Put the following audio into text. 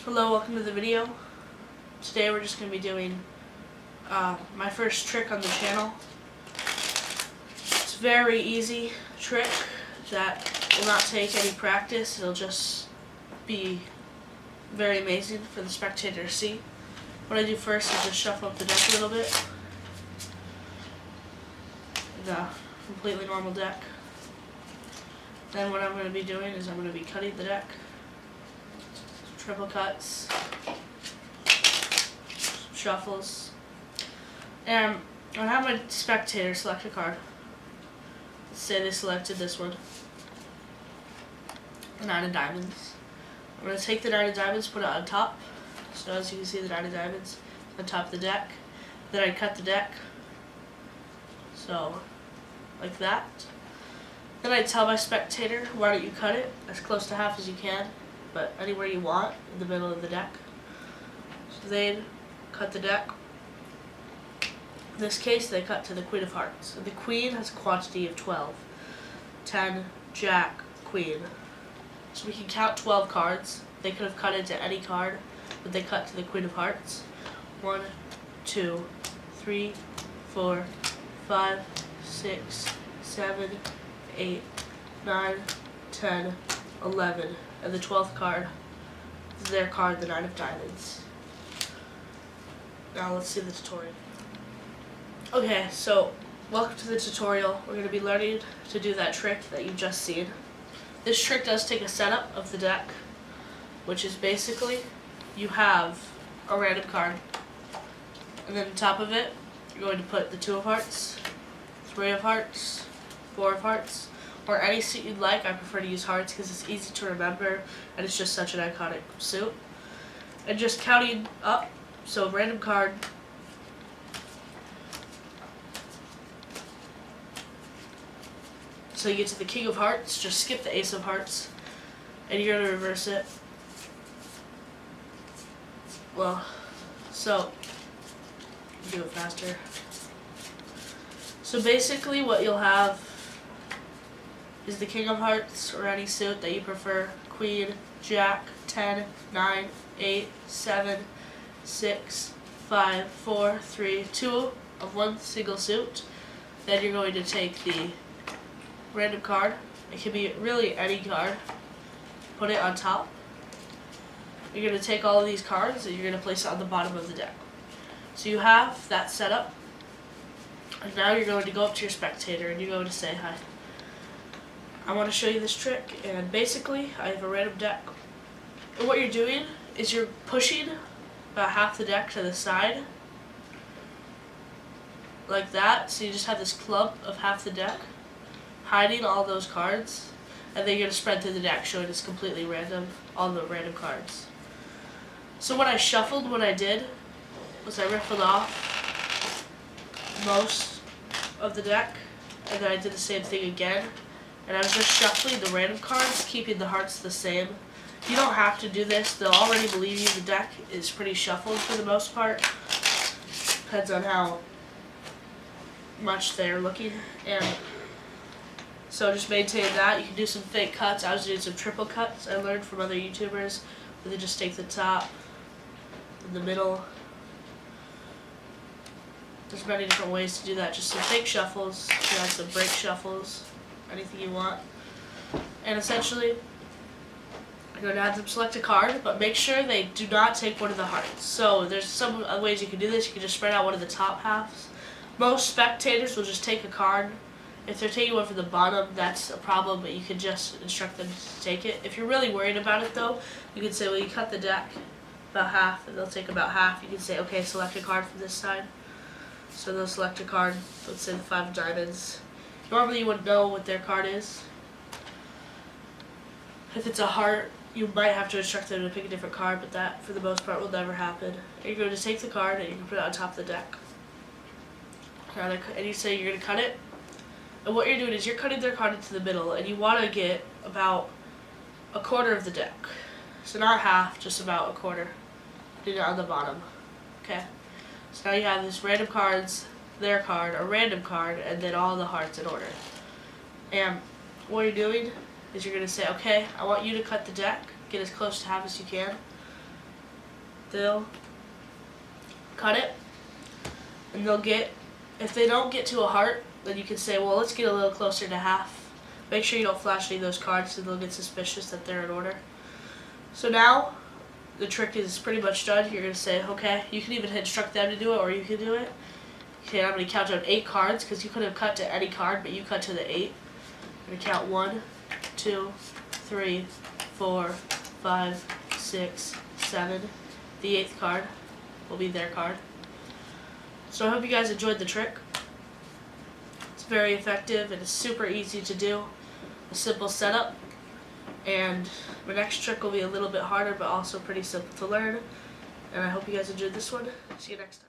Hello, welcome to the video. Today we're just going to be doing my first trick on the channel. It's a very easy trick that will not take any practice. It'll just be very amazing for the spectator to see. What I do first is just shuffle up the deck a little bit. The completely normal deck. Then what I'm going to be doing is I'm going to be cutting the deck. Triple cuts, shuffles, and I'll have my spectator select a card. Let's say they selected this one, the 9 of diamonds. I'm going to take the 9 of diamonds, put it on top, so as you can see the 9 of diamonds on top of the deck. Then I cut the deck, so like that. Then I tell my spectator, why don't you cut it as close to half as you can, but anywhere you want in the middle of the deck. So they'd cut the deck. In this case, they cut to the Queen of Hearts. And the Queen has a quantity of 12. 10, Jack, Queen. So we can count 12 cards. They could have cut into any card, but they cut to the Queen of Hearts. 1, 2, 3, 4, 5, 6, 7, 8, 9, 10, 11. And the 12th card is their card, the 9 of diamonds. Now let's see the tutorial. Okay, so welcome to the tutorial. We're going to be learning to do that trick that you've just seen. This trick does take a setup of the deck, which is basically you have a random card, and then on top of it you're going to put the 2 of hearts, 3 of hearts, 4 of hearts, or any suit you'd like. I prefer to use hearts because it's easy to remember and it's just such an iconic suit. And just counting up, so random card, so you get to the King of Hearts, just skip the Ace of Hearts, and you're going to reverse it. Well, so, do it faster. So basically what you'll have is the King of Hearts, or any suit that you prefer, Queen, Jack, 10, 9, 8, 7, 6, 5, 4, 3, 2 of one single suit. Then you're going to take the random card, it can be really any card, put it on top. You're going to take all of these cards and you're going to place it on the bottom of the deck. So you have that set up, and now you're going to go up to your spectator and you're going to say, hi, I want to show you this trick, and basically I have a random deck. And what you're doing is you're pushing about half the deck to the side, like that, so you just have this clump of half the deck, hiding all those cards, and then you're going to spread through the deck, showing it's completely random, all the random cards. So when I shuffled, what I did was I riffled off most of the deck, and then I did the same thing again. And I was just shuffling the random cards, keeping the hearts the same. You don't have to do this. They'll already believe you. The deck is pretty shuffled for the most part. Depends on how much they're looking. And so just maintain that. You can do some fake cuts. I was doing some triple cuts I learned from other YouTubers, where they just take the top and the middle. There's many different ways to do that. Just some fake shuffles. You can have some break shuffles. Anything you want. And essentially, you're going to have them select a card, but make sure they do not take one of the hearts. So there's some other ways you can do this. You can just spread out one of the top halves. Most spectators will just take a card. If they're taking one from the bottom, that's a problem, but you can just instruct them to take it. If you're really worried about it though, you can say, well, you cut the deck about half, and they'll take about half. You can say, okay, select a card from this side. So they'll select a card, let's say the 5 of diamonds. Normally you wouldn't know what their card is. If it's a heart, you might have to instruct them to pick a different card, but that, for the most part, will never happen. And you're going to take the card and you can put it on top of the deck. And you say you're going to cut it. And what you're doing is you're cutting their card into the middle, and you want to get about a quarter of the deck. So not half, just about a quarter. Do it on the bottom. Okay? So now you have this random cards, their card, a random card, and then all the hearts in order. And what you're doing is you're going to say, okay, I want you to cut the deck, get as close to half as you can, they'll cut it, and they'll get, if they don't get to a heart, then you can say, well, let's get a little closer to half. Make sure you don't flash any of those cards so they'll get suspicious that they're in order. So now, the trick is pretty much done. You're going to say, okay, you can even instruct them to do it, or you can do it. Okay, I'm going to count down 8 cards, because you could have cut to any card, but you cut to the 8. I'm going to count 1, 2, 3, 4, 5, 6, 7. The 8th card will be their card. So I hope you guys enjoyed the trick. It's very effective and it's super easy to do. A simple setup. And my next trick will be a little bit harder, but also pretty simple to learn. And I hope you guys enjoyed this one. See you next time.